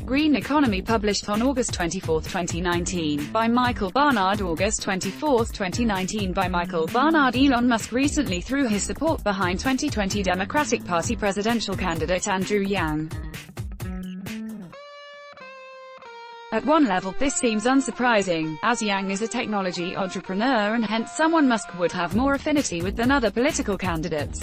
Green Economy, published on August 24, 2019, by Michael Barnard. August 24, 2019, by Michael Barnard. Elon Musk recently threw his support behind 2020 Democratic Party presidential candidate Andrew Yang. At one level, this seems unsurprising, as Yang is a technology entrepreneur and hence someone Musk would have more affinity with than other political candidates.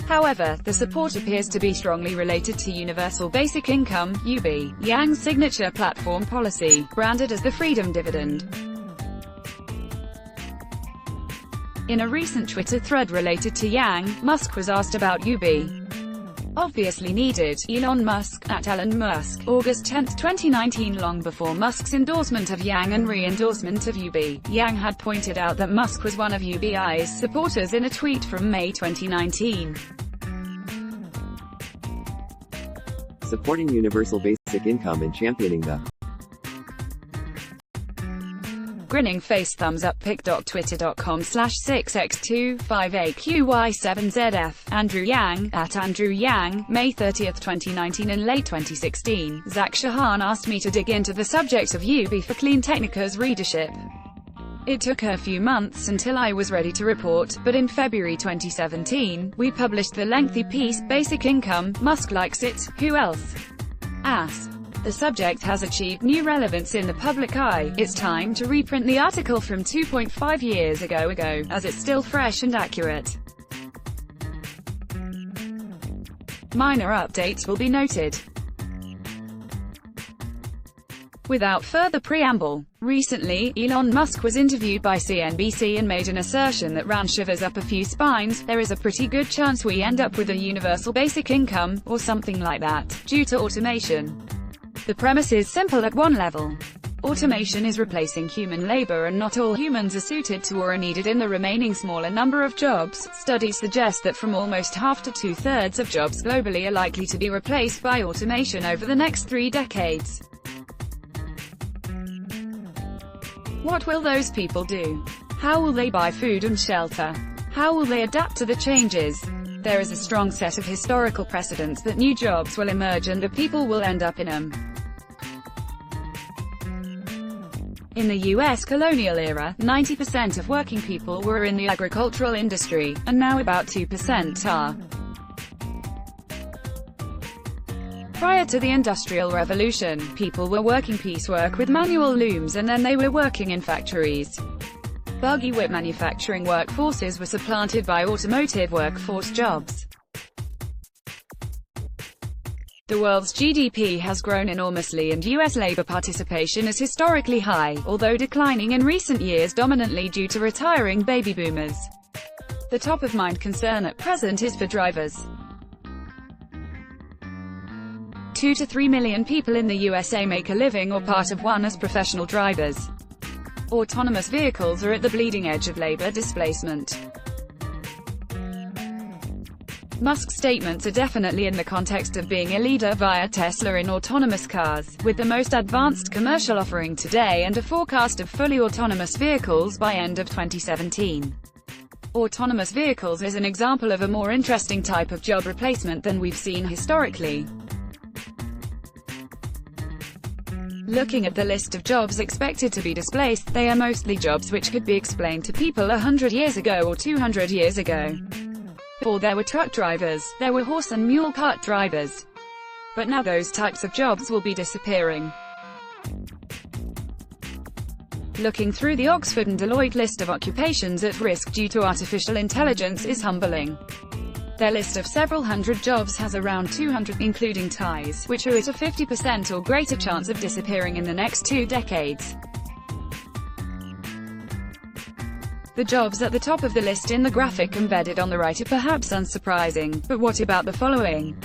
However, the support appears to be strongly related to Universal Basic Income, UB, Yang's signature platform policy, branded as the Freedom Dividend. In a recent Twitter thread related to Yang, Musk was asked about UB. Obviously needed, Elon Musk, at Elon Musk, August 10, 2019. Long before Musk's endorsement of Yang and re-endorsement of UB, Yang had pointed out that Musk was one of UBI's supporters in a tweet from May 2019. Supporting universal basic income and championing the grinning face thumbs up pic.twitter.com/6x25AQY7ZF. Andrew Yang, at Andrew Yang, May 30, 2019. In late 2016, Zach Shahan asked me to dig into the subject of UB for CleanTechnica's readership. It took a few months until I was ready to report, but in February 2017, we published the lengthy piece, Basic Income, Musk Likes It, Who Else? Asked. The subject has achieved new relevance in the public eye. It's time to reprint the article from 2.5 years ago, as it's still fresh and accurate. Minor updates will be noted. Without further preamble, recently, Elon Musk was interviewed by CNBC and made an assertion that shivers up a few spines. There is a pretty good chance we end up with a universal basic income, or something like that, due to automation. The premise is simple at one level. Automation is replacing human labor, and not all humans are suited to or are needed in the remaining smaller number of jobs. Studies suggest that from almost half to two-thirds of jobs globally are likely to be replaced by automation over the next 3 decades. What will those people do? How will they buy food and shelter? How will they adapt to the changes? There is a strong set of historical precedents that new jobs will emerge and the people will end up in them. In the U.S. colonial era, 90% of working people were in the agricultural industry, and now about 2% are. Prior to the Industrial Revolution, people were working piecework with manual looms, and then they were working in factories. Buggy whip manufacturing workforces were supplanted by automotive workforce jobs. The world's GDP has grown enormously and U.S. labor participation is historically high, although declining in recent years dominantly due to retiring baby boomers. The top-of-mind concern at present is for drivers. 2 to 3 million people in the USA make a living or part of one as professional drivers. Autonomous vehicles are at the bleeding edge of labor displacement. Musk's statements are definitely in the context of being a leader via Tesla in autonomous cars, with the most advanced commercial offering today and a forecast of fully autonomous vehicles by end of 2017. Autonomous vehicles is an example of a more interesting type of job replacement than we've seen historically. Looking at the list of jobs expected to be displaced, they are mostly jobs which could be explained to people 100 years ago or 200 years ago. Before there were truck drivers, there were horse and mule cart drivers. But now those types of jobs will be disappearing. Looking through the Oxford and Deloitte list of occupations at risk due to artificial intelligence is humbling. Their list of several hundred jobs has around 200, including ties, which are at a 50% or greater chance of disappearing in the next 2 decades. The jobs at the top of the list in the graphic embedded on the right are perhaps unsurprising, but what about the following?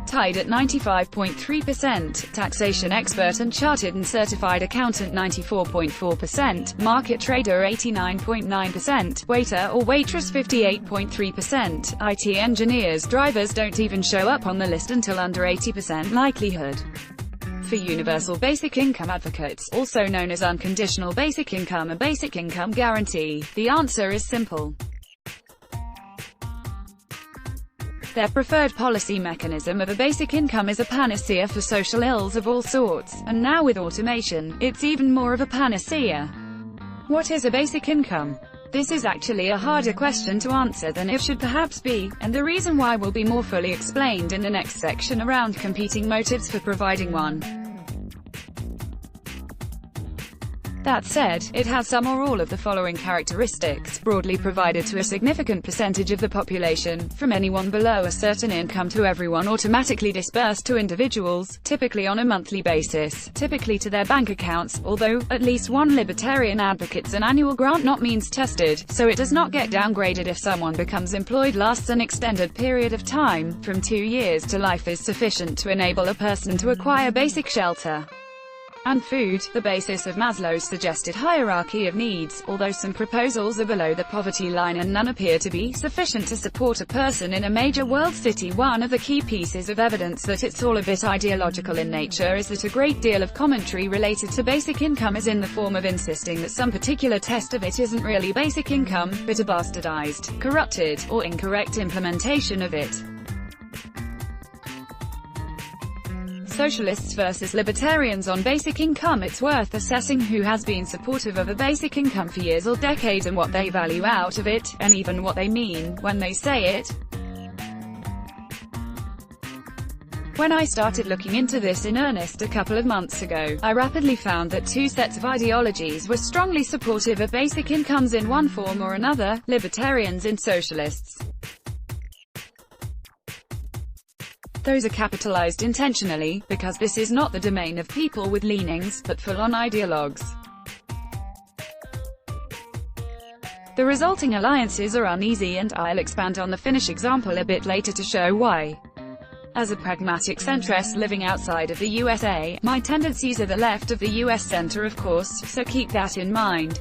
Tied at 95.3%, taxation expert and chartered and certified accountant 94.4%, market trader 89.9%, waiter or waitress 58.3%, IT engineers drivers don't even show up on the list until under 80% likelihood. For universal basic income advocates, also known as unconditional basic income or basic income guarantee, the answer is simple. Their preferred policy mechanism of a basic income is a panacea for social ills of all sorts, and now with automation, it's even more of a panacea. What is a basic income? This is actually a harder question to answer than it should perhaps be, and the reason why will be more fully explained in the next section around competing motives for providing one. That said, it has some or all of the following characteristics, broadly provided to a significant percentage of the population, from anyone below a certain income to everyone automatically dispersed to individuals, typically on a monthly basis, typically to their bank accounts, although, at least one libertarian advocates an annual grant not means tested, so it does not get downgraded if someone becomes employed lasts an extended period of time, from 2 years to life is sufficient to enable a person to acquire basic shelter and food, the basis of Maslow's suggested hierarchy of needs, although some proposals are below the poverty line and none appear to be sufficient to support a person in a major world city. One of the key pieces of evidence that it's all a bit ideological in nature is that a great deal of commentary related to basic income is in the form of insisting that some particular test of it isn't really basic income, but a bastardized, corrupted, or incorrect implementation of it. Socialists versus libertarians on basic income. It's worth assessing who has been supportive of a basic income for years or decades and what they value out of it, and even what they mean when they say it. When I started looking into this in earnest a couple of months ago, I rapidly found that two sets of ideologies were strongly supportive of basic incomes in one form or another: libertarians and socialists. Those are capitalized intentionally, because this is not the domain of people with leanings, but full-on ideologues. The resulting alliances are uneasy, and I'll expand on the Finnish example a bit later to show why. As a pragmatic centrist living outside of the USA, my tendencies are the left of the US center of course, so keep that in mind.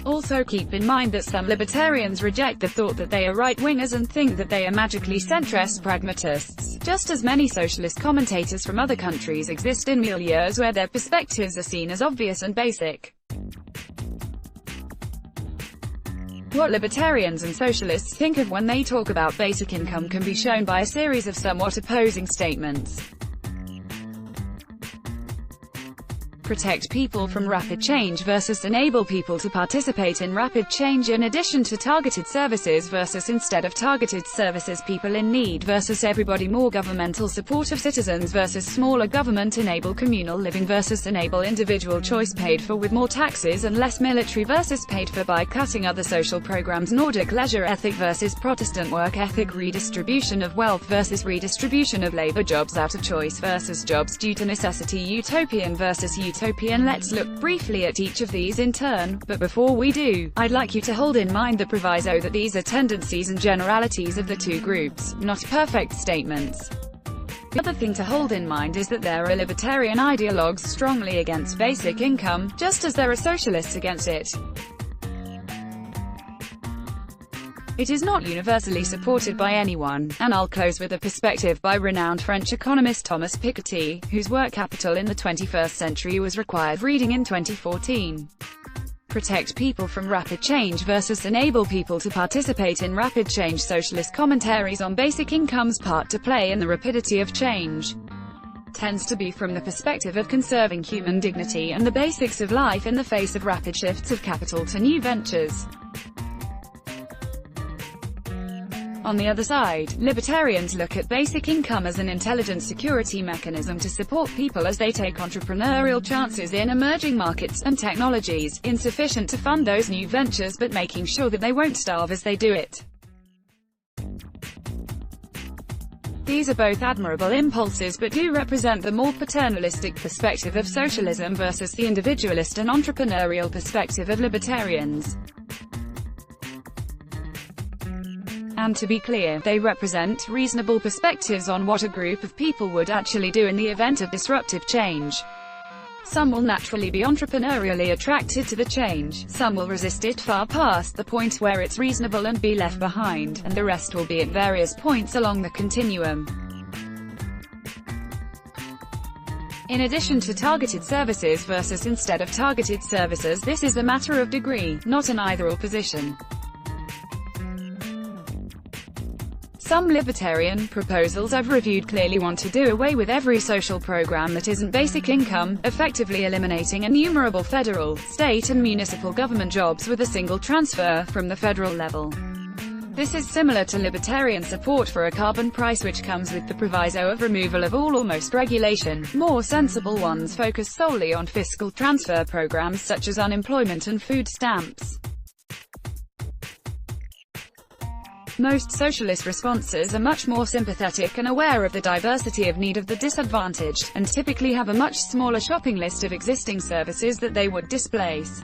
Also keep in mind that some libertarians reject the thought that they are right-wingers and think that they are magically centrist pragmatists, just as many socialist commentators from other countries exist in milieus where their perspectives are seen as obvious and basic. What libertarians and socialists think of when they talk about basic income can be shown by a series of somewhat opposing statements. Protect people from rapid change versus enable people to participate in rapid change in addition to targeted services versus instead of targeted services people in need versus everybody more governmental support of citizens versus smaller government enable communal living versus enable individual choice paid for with more taxes and less military versus paid for by cutting other social programs Nordic leisure ethic versus Protestant work ethic redistribution of wealth versus redistribution of labor jobs out of choice versus jobs due to necessity utopian versus utopian. Let's look briefly at each of these in turn, but before we do, I'd like you to hold in mind the proviso that these are tendencies and generalities of the two groups, not perfect statements. The other thing to hold in mind is that there are libertarian ideologues strongly against basic income, just as there are socialists against it. It is not universally supported by anyone, and I'll close with a perspective by renowned French economist Thomas Piketty, whose work Capital in the 21st Century was required reading in 2014. Protect people from rapid change versus enable people to participate in rapid change. Socialist commentaries on basic income's part to play in the rapidity of change tends to be from the perspective of conserving human dignity and the basics of life in the face of rapid shifts of capital to new ventures. On the other side, libertarians look at basic income as an intelligent security mechanism to support people as they take entrepreneurial chances in emerging markets and technologies, insufficient to fund those new ventures but making sure that they won't starve as they do it. These are both admirable impulses but do represent the more paternalistic perspective of socialism versus the individualist and entrepreneurial perspective of libertarians. And to be clear, they represent reasonable perspectives on what a group of people would actually do in the event of disruptive change. Some will naturally be entrepreneurially attracted to the change, some will resist it far past the point where it's reasonable and be left behind, and the rest will be at various points along the continuum. In addition to targeted services versus instead of targeted services, this is a matter of degree, not an either-or position. Some libertarian proposals I've reviewed clearly want to do away with every social program that isn't basic income, effectively eliminating innumerable federal, state and municipal government jobs with a single transfer from the federal level. This is similar to libertarian support for a carbon price, which comes with the proviso of removal of all or most regulation. More sensible ones focus solely on fiscal transfer programs such as unemployment and food stamps. Most socialist responses are much more sympathetic and aware of the diversity of need of the disadvantaged, and typically have a much smaller shopping list of existing services that they would displace.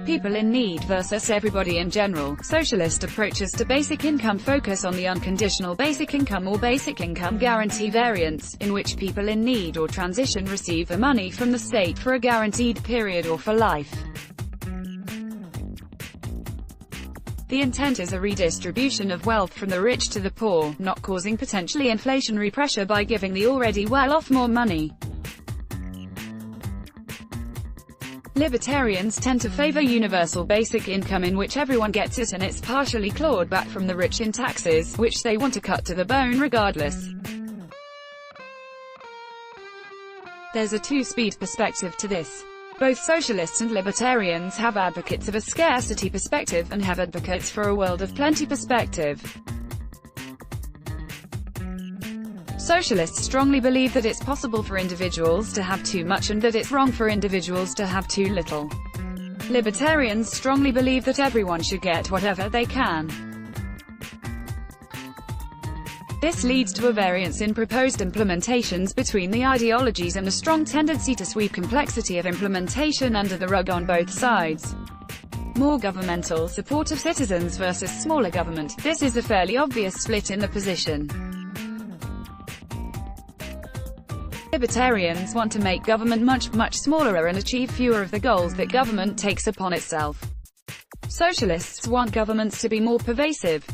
People in need versus everybody in general. Socialist approaches to basic income focus on the unconditional basic income or basic income guarantee variants, in which people in need or transition receive the money from the state for a guaranteed period or for life. The intent is a redistribution of wealth from the rich to the poor, not causing potentially inflationary pressure by giving the already well-off more money. Libertarians tend to favor universal basic income, in which everyone gets it and it's partially clawed back from the rich in taxes, which they want to cut to the bone regardless. There's a two-speed perspective to this. Both socialists and libertarians have advocates of a scarcity perspective, and have advocates for a world of plenty perspective. Socialists strongly believe that it's possible for individuals to have too much and that it's wrong for individuals to have too little. Libertarians strongly believe that everyone should get whatever they can. This leads to a variance in proposed implementations between the ideologies and a strong tendency to sweep complexity of implementation under the rug on both sides. More governmental support of citizens versus smaller government. This is a fairly obvious split in the position. Libertarians want to make government much smaller and achieve fewer of the goals that government takes upon itself. Socialists want governments to be more pervasive.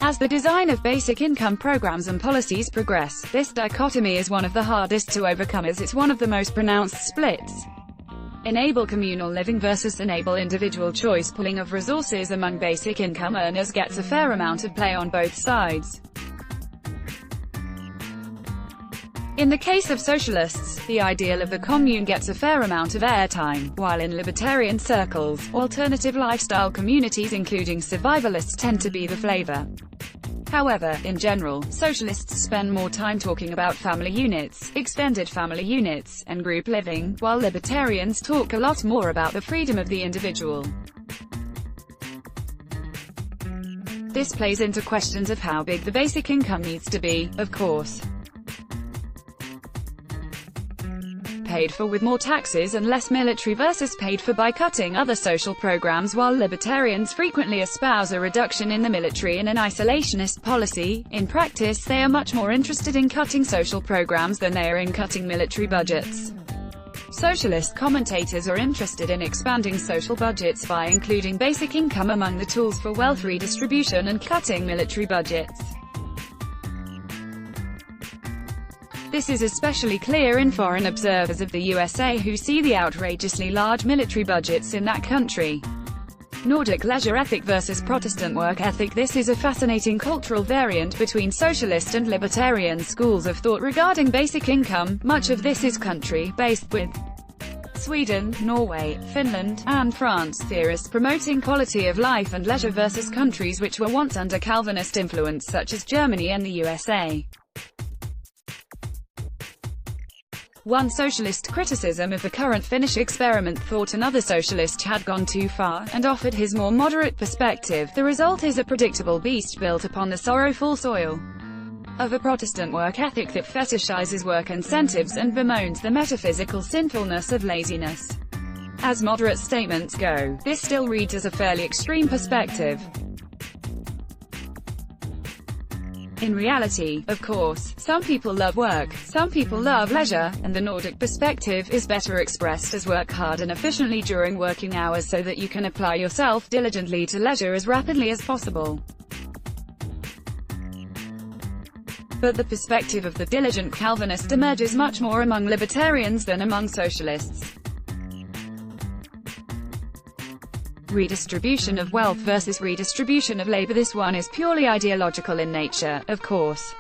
As the design of basic income programs and policies progress, this dichotomy is one of the hardest to overcome, as it's one of the most pronounced splits. Enable communal living versus enable individual choice. Pooling of resources among basic income earners gets a fair amount of play on both sides. In the case of socialists, the ideal of the commune gets a fair amount of airtime, while in libertarian circles, alternative lifestyle communities including survivalists tend to be the flavor. However, in general, socialists spend more time talking about family units, extended family units, and group living, while libertarians talk a lot more about the freedom of the individual. This plays into questions of how big the basic income needs to be, of course. Paid for with more taxes and less military versus paid for by cutting other social programs. While libertarians frequently espouse a reduction in the military in an isolationist policy, in practice they are much more interested in cutting social programs than they are in cutting military budgets. Socialist commentators are interested in expanding social budgets by including basic income among the tools for wealth redistribution and cutting military budgets. This is especially clear in foreign observers of the USA who see the outrageously large military budgets in that country. Nordic leisure ethic versus Protestant work ethic. This is a fascinating cultural variant between socialist and libertarian schools of thought regarding basic income. Much of this is country-based, with Sweden, Norway, Finland, and France theorists promoting quality of life and leisure versus countries which were once under Calvinist influence such as Germany and the USA. One socialist criticism of the current Finnish experiment thought another socialist had gone too far, and offered his more moderate perspective. The result is a predictable beast built upon the sorrowful soil of a Protestant work ethic that fetishizes work incentives and bemoans the metaphysical sinfulness of laziness. As moderate statements go, this still reads as a fairly extreme perspective. In reality, of course, some people love work, some people love leisure, and the Nordic perspective is better expressed as work hard and efficiently during working hours so that you can apply yourself diligently to leisure as rapidly as possible. But the perspective of the diligent Calvinist emerges much more among libertarians than among socialists. Redistribution of wealth versus redistribution of labor. This one is purely ideological in nature, of course.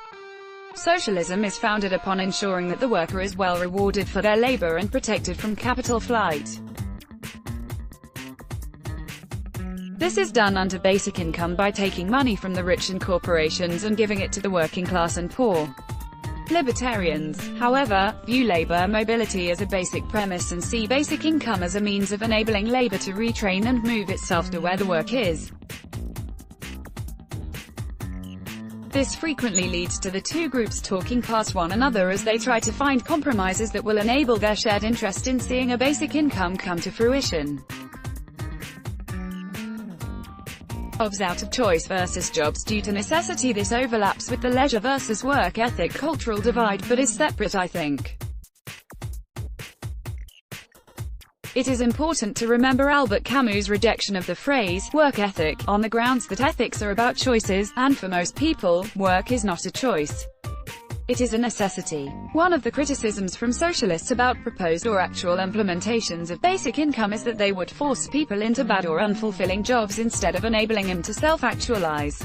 Socialism is founded upon ensuring that the worker is well rewarded for their labor and protected from capital flight. This is done under basic income by taking money from the rich and corporations and giving it to the working class and poor. Libertarians, however, view labor mobility as a basic premise and see basic income as a means of enabling labor to retrain and move itself to where the work is. This frequently leads to the two groups talking past one another as they try to find compromises that will enable their shared interest in seeing a basic income come to fruition. Jobs out of choice versus jobs due to necessity. This overlaps with the leisure versus work ethic cultural divide, but is separate, I think. It is important to remember Albert Camus' rejection of the phrase, work ethic, on the grounds that ethics are about choices, and for most people, work is not a choice. It is a necessity. One of the criticisms from socialists about proposed or actual implementations of basic income is that they would force people into bad or unfulfilling jobs instead of enabling them to self-actualize.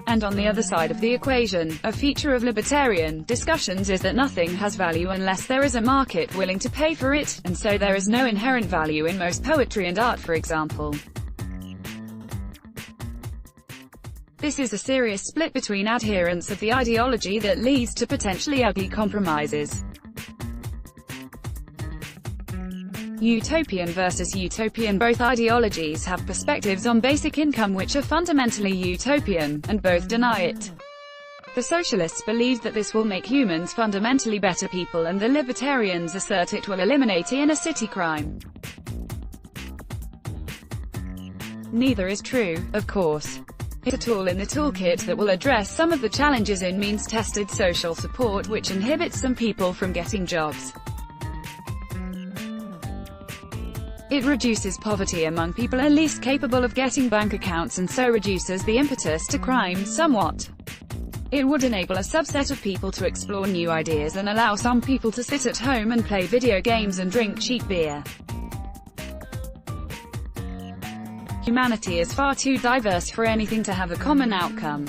And on the other side of the equation, a feature of libertarian discussions is that nothing has value unless there is a market willing to pay for it, and so there is no inherent value in most poetry and art, for example. This is a serious split between adherents of the ideology that leads to potentially ugly compromises. Utopian versus utopian. Both ideologies have perspectives on basic income which are fundamentally utopian, and both deny it. The socialists believe that this will make humans fundamentally better people, and the libertarians assert it will eliminate inner-city crime. Neither is true, of course. It's a tool in the toolkit that will address some of the challenges in means-tested social support which inhibits some people from getting jobs. It reduces poverty among people at least capable of getting bank accounts and so reduces the impetus to crime somewhat. It would enable a subset of people to explore new ideas and allow some people to sit at home and play video games and drink cheap beer. Humanity is far too diverse for anything to have a common outcome.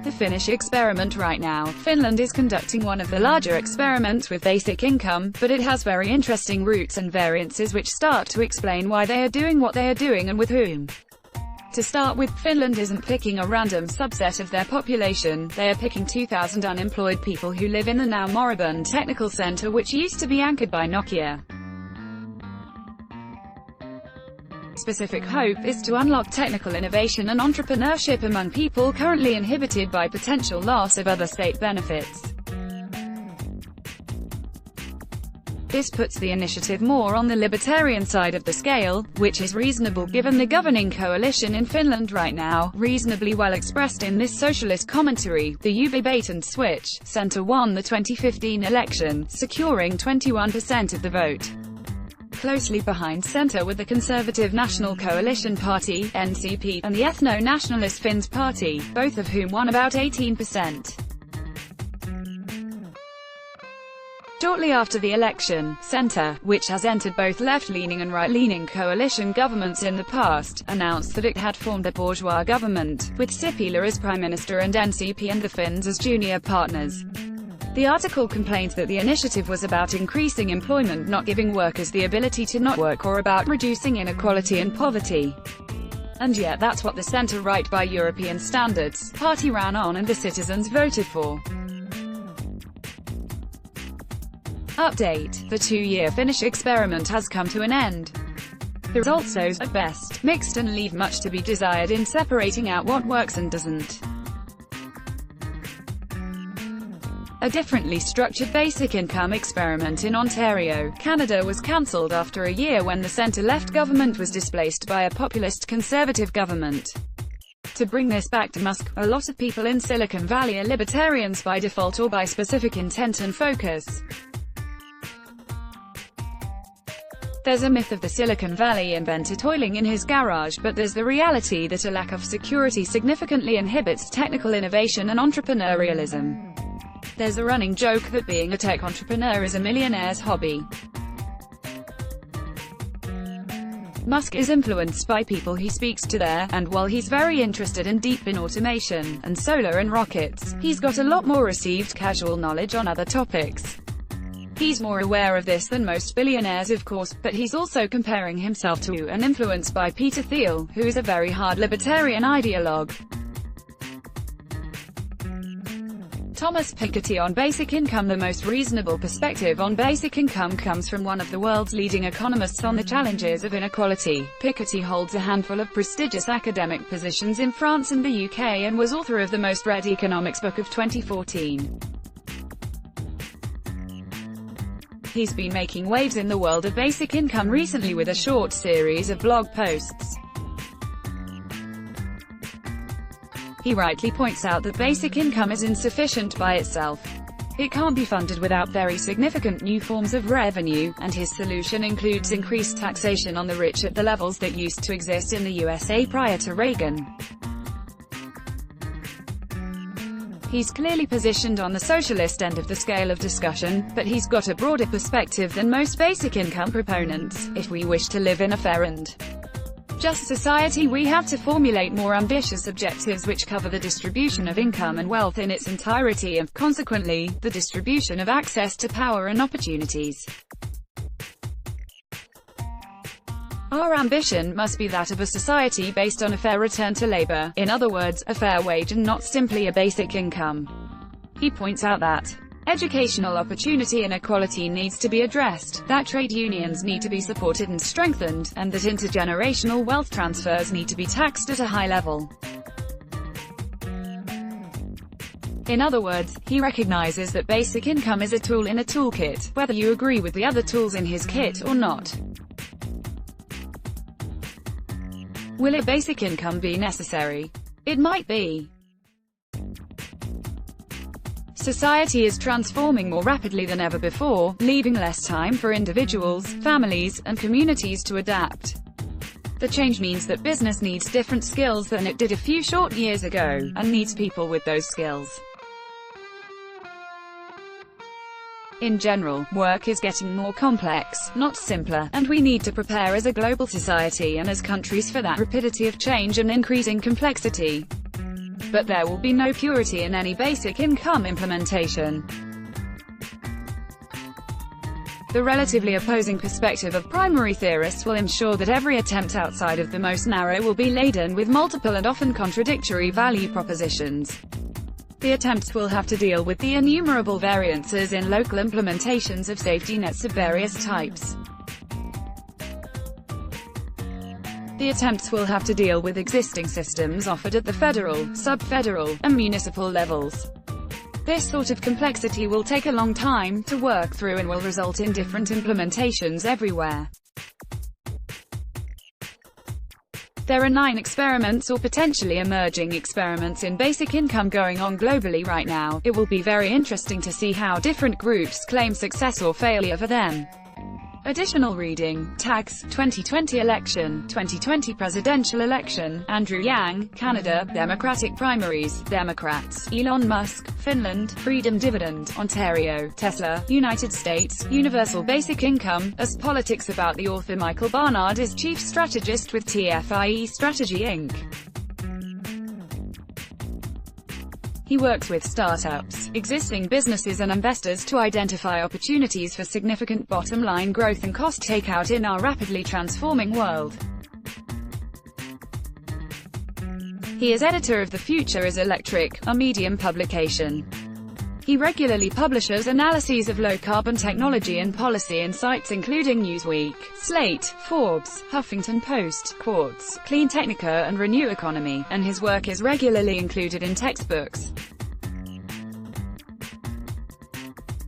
The Finnish experiment. Right now, Finland is conducting one of the larger experiments with basic income, but it has very interesting roots and variances which start to explain why they are doing what they are doing and with whom. To start with, Finland isn't picking a random subset of their population, they are picking 2,000 unemployed people who live in the now moribund technical center which used to be anchored by Nokia. Specific hope is to unlock technical innovation and entrepreneurship among people currently inhibited by potential loss of other state benefits. This puts the initiative more on the libertarian side of the scale, which is reasonable given the governing coalition in Finland right now, reasonably well expressed in this socialist commentary. The UB bait and switch center won the 2015 election, securing 21% of the vote. Closely behind centre were the Conservative National Coalition Party, NCP, and the Ethno-Nationalist Finns Party, both of whom won about 18%. Shortly after the election, Centre, which has entered both left-leaning and right-leaning coalition governments in the past, announced that it had formed a bourgeois government, with Sipilä as Prime Minister and NCP and the Finns as junior partners. The article complained that the initiative was about increasing employment, not giving workers the ability to not work, or about reducing inequality and poverty. And yet that's what the centre-right by European standards party ran on and the citizens voted for. Update: the 2-year Finnish experiment has come to an end. The results are, at best, mixed and leave much to be desired in separating out what works and doesn't. A differently structured basic income experiment in Ontario, Canada was cancelled after a year when the centre-left government was displaced by a populist conservative government. To bring this back to Musk, a lot of people in Silicon Valley are libertarians by default or by specific intent and focus. There's a myth of the Silicon Valley inventor toiling in his garage, but there's the reality that a lack of security significantly inhibits technical innovation and entrepreneurialism. There's a running joke that being a tech entrepreneur is a millionaire's hobby. Musk is influenced by people he speaks to there, and while he's very interested and deep in automation, and solar and rockets, he's got a lot more received casual knowledge on other topics. He's more aware of this than most billionaires of course, but he's also comparing himself to and influenced by Peter Thiel, who is a very hard libertarian ideologue. Thomas Piketty on basic income. The most reasonable perspective on basic income comes from one of the world's leading economists on the challenges of inequality. Piketty holds a handful of prestigious academic positions in France and the UK and was author of the most read economics book of 2014. He's been making waves in the world of basic income recently with a short series of blog posts. He rightly points out that basic income is insufficient by itself. It can't be funded without very significant new forms of revenue, and his solution includes increased taxation on the rich at the levels that used to exist in the USA prior to Reagan. He's clearly positioned on the socialist end of the scale of discussion, but he's got a broader perspective than most basic income proponents. If we wish to live in a fair and just society, we have to formulate more ambitious objectives which cover the distribution of income and wealth in its entirety and, consequently, the distribution of access to power and opportunities. Our ambition must be that of a society based on a fair return to labor, in other words, a fair wage and not simply a basic income. He points out that educational opportunity inequality needs to be addressed, that trade unions need to be supported and strengthened, and that intergenerational wealth transfers need to be taxed at a high level. In other words, he recognizes that basic income is a tool in a toolkit, whether you agree with the other tools in his kit or not. Will a basic income be necessary? It might be. Society is transforming more rapidly than ever before, leaving less time for individuals, families, and communities to adapt. The change means that business needs different skills than it did a few short years ago, and needs people with those skills. In general, work is getting more complex, not simpler, and we need to prepare as a global society and as countries for that rapidity of change and increasing complexity. But there will be no purity in any basic income implementation. The relatively opposing perspective of primary theorists will ensure that every attempt outside of the most narrow will be laden with multiple and often contradictory value propositions. The attempts will have to deal with the innumerable variances in local implementations of safety nets of various types. The attempts will have to deal with existing systems offered at the federal, sub-federal, and municipal levels. This sort of complexity will take a long time to work through and will result in different implementations everywhere. There are 9 experiments or potentially emerging experiments in basic income going on globally right now. It will be very interesting to see how different groups claim success or failure for them. Additional reading: Tax, 2020 election, 2020 presidential election, Andrew Yang, Canada, Democratic primaries, Democrats, Elon Musk, Finland, Freedom Dividend, Ontario, Tesla, United States, Universal Basic Income, As Politics. About the author. Michael Barnard is chief strategist with TFIE Strategy Inc. He works with startups, existing businesses and investors to identify opportunities for significant bottom-line growth and cost takeout in our rapidly transforming world. He is editor of The Future is Electric, a Medium publication. He regularly publishes analyses of low-carbon technology and policy in sites including Newsweek, Slate, Forbes, Huffington Post, Quartz, CleanTechnica and Renew Economy, and his work is regularly included in textbooks.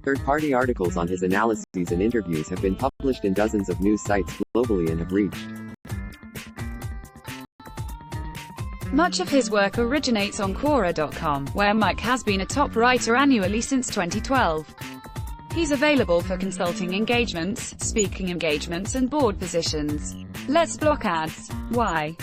Third-party articles on his analyses and interviews have been published in dozens of news sites globally and have reached. Much of his work originates on Quora.com, where Mike has been a top writer annually since 2012. He's available for consulting engagements, speaking engagements and board positions. Let's block ads. Why?